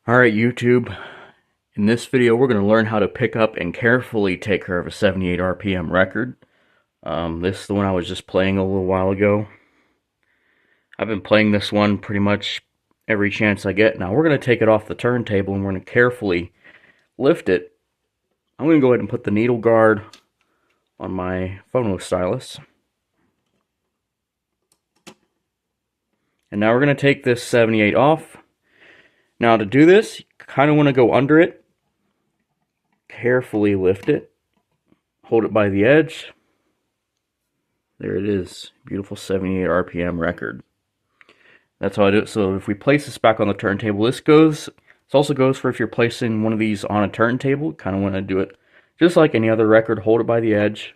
Alright YouTube, in this video we're going to learn how to pick up and carefully take care of a 78 RPM record. This is the one I was just playing a little while ago. I've been playing this one pretty much every chance I get. Now we're going to take it off the turntable and we're going to carefully lift it. I'm going to go ahead and put the needle guard on my phono stylus. And now we're going to take this 78 off. Now to do this, you kind of want to go under it, carefully lift it, hold it by the edge. There it is, beautiful 78 RPM record. That's how I do it. So if we place this back on the turntable, this also goes for if you're placing one of these on a turntable. Kind of want to do it just like any other record, hold it by the edge,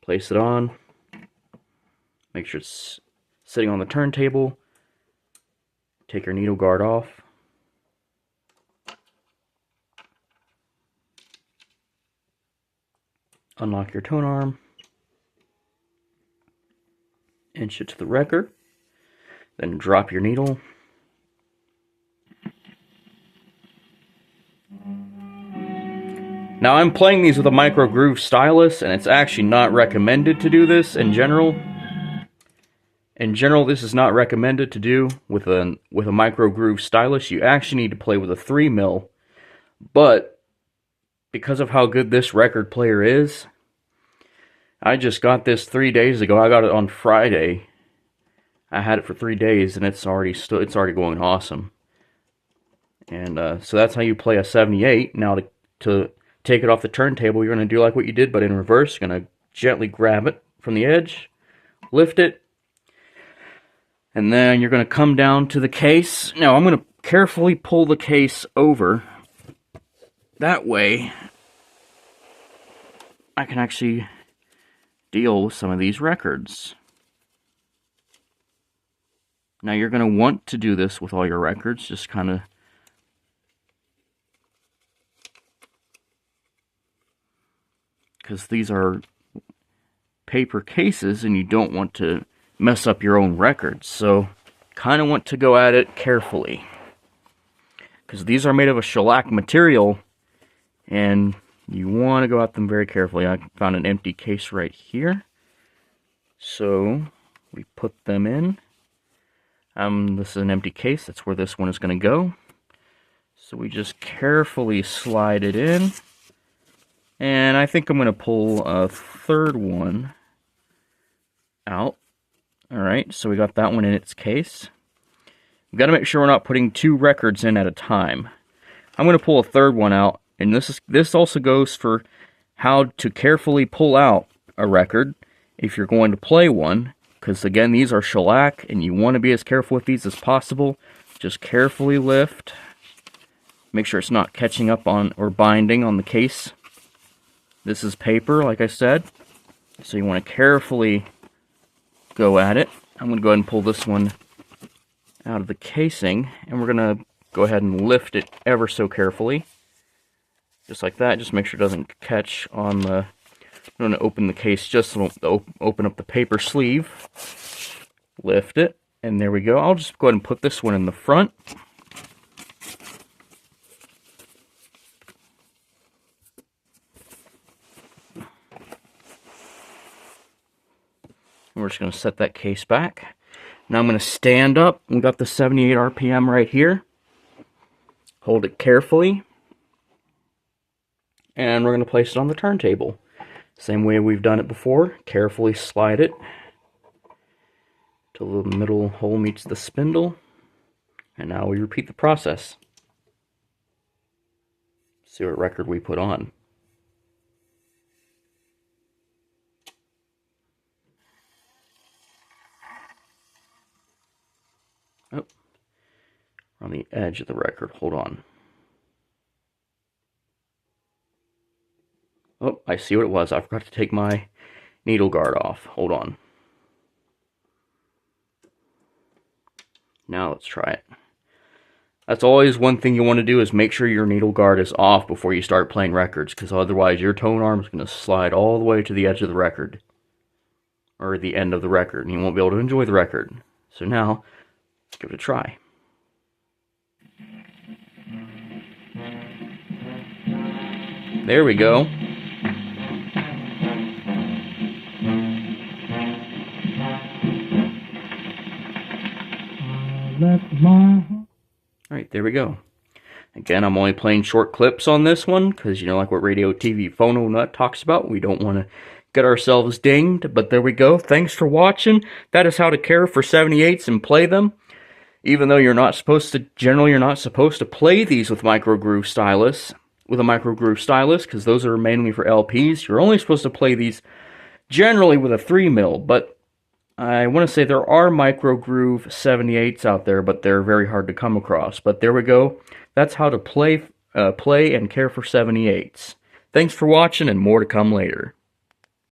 place it on, make sure it's sitting on the turntable. Take your needle guard off. Unlock your tone arm. Inch it to the record. Then drop your needle. Now I'm playing these with a micro groove stylus, and it's actually not recommended to do this in general. In general, this is not recommended to do with a micro groove stylus. You actually need to play with a 3mm. But because of how good this record player is, I just got this 3 days ago. I got it on Friday. I had it for 3 days, and it's already going awesome. And so that's how you play a 78. Now to take it off the turntable, you're going to do like what you did, but in reverse. You're going to gently grab it from the edge, lift it. And then you're going to come down to the case. Now I'm going to carefully pull the case over. That way I can actually deal with some of these records. Now you're going to want to do this with all your records. Just kind of because these are paper cases and you don't want to mess up your own records, so kind of want to go at it carefully because these are made of a shellac material and you want to go at them very carefully. I found an empty case right here, so we put them in. This is an empty case, that's where this one is going to go, so we just carefully slide it in, and I think I'm going to pull a third one out. Alright, so we got that one in its case. We've got to make sure we're not putting 2 records in at a time. I'm going to pull a third one out, and this also goes for how to carefully pull out a record if you're going to play one, because again, these are shellac, and you want to be as careful with these as possible. Just carefully lift. Make sure it's not catching up on or binding on the case. This is paper, like I said, so you want to carefully go at it. I'm going to go ahead and pull this one out of the casing, and we're going to go ahead and lift it ever so carefully. Just like that. Just make sure it doesn't catch on the... I'm going to open the case just to open up the paper sleeve. Lift it, and there we go. I'll just go ahead and put this one in the front. We're just going to set that case back. Now I'm going to stand up. We've got the 78 RPM right here. Hold it carefully. And we're going to place it on the turntable. Same way we've done it before. Carefully slide it till the middle hole meets the spindle. And now we repeat the process. See what record we put on. Oh, we're on the edge of the record. Hold on. Oh, I see what it was. I forgot to take my needle guard off. Hold on. Now let's try it. That's always one thing you want to do, is make sure your needle guard is off before you start playing records, because otherwise your tone arm is going to slide all the way to the edge of the record. Or the end of the record, and you won't be able to enjoy the record. So now, let's give it a try. There we go. Alright, there we go. Again, I'm only playing short clips on this one, because, you know, like what Radio TV Phono Nut talks about, we don't want to get ourselves dinged, but there we go. Thanks for watching. That is how to care for 78s and play them. Even though you're not supposed to, generally you're not supposed to play these with micro groove stylus, because those are mainly for LPs. You're only supposed to play these generally with a 3mm, but I want to say there are micro groove 78s out there, but they're very hard to come across. But there we go. That's how to play and care for 78s. Thanks for watching, and more to come later.